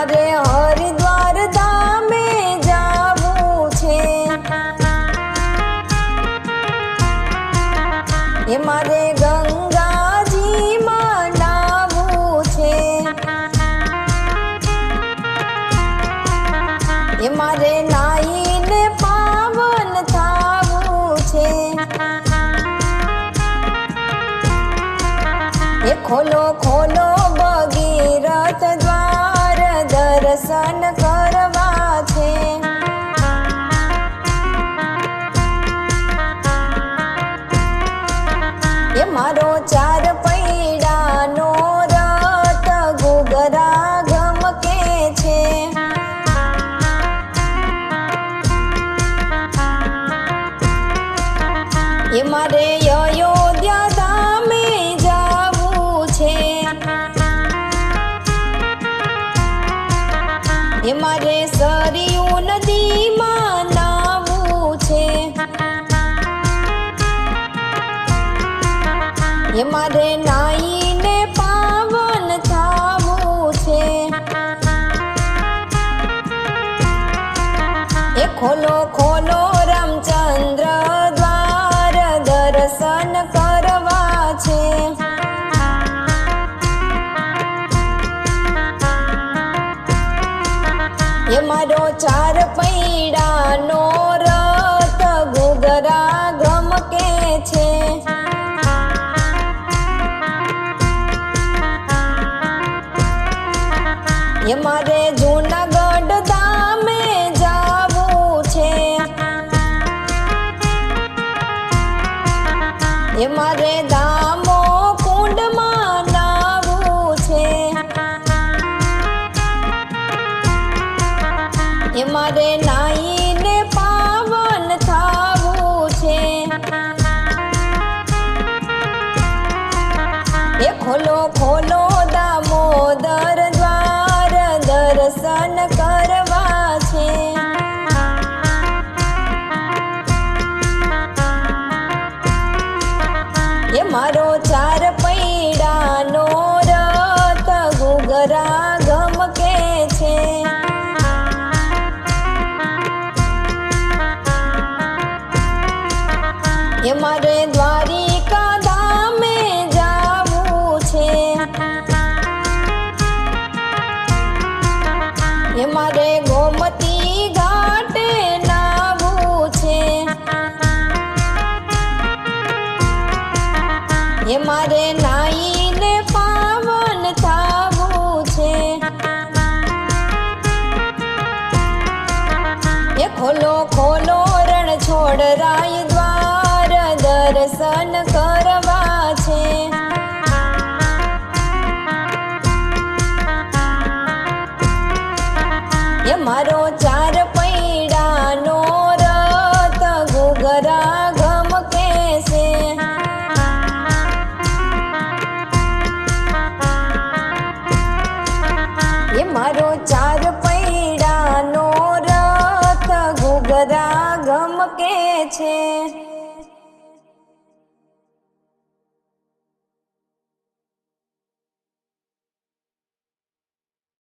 मारे हरिद्वार धामे जावू छे, ये मारे गंगाजी मां नावू छे, ये मारे नाईने पावन थावू छे। ये खोलो खोलो भगीरथ द्वार दर्शन करवा छे। ये मारो चार पैडानो रथ घुघरा घमके छे। ये मारे अयोध्या धामे जावू छे, ये मारे सरयू नदी मां नावू छे, ये मारे नाईने पावन थावू छे। ये खोलो खोलो रामचंद्र द्वार दर्शन करवा छे। ये मारो चार पैडानो रथ घुघरा घमके छे। ये मारे जूनागढ़ धामे जावू छे, ये मारे दामो कुंड मां नावू छे, ये मारे नाईने पावन थावू छे। ये खोलो खोलो दामोदर द्वार दर्शन करवा छे। ये मारो चार पैडानो रथ घुघरा घमके छे। ये मारे द्वारिका धामे जावू छे, ये मारे गोमती घाटे नावू छे, ये मारे नाईने पावन थावू छे। ये खोलो खोलो रण छोड़ राय द्वार दर्शन करवा छे। ये मारो चार पैडानो रथ घुघरा घमके छे। ये मारो चार पैडानो रथ घुघरा घमके छे।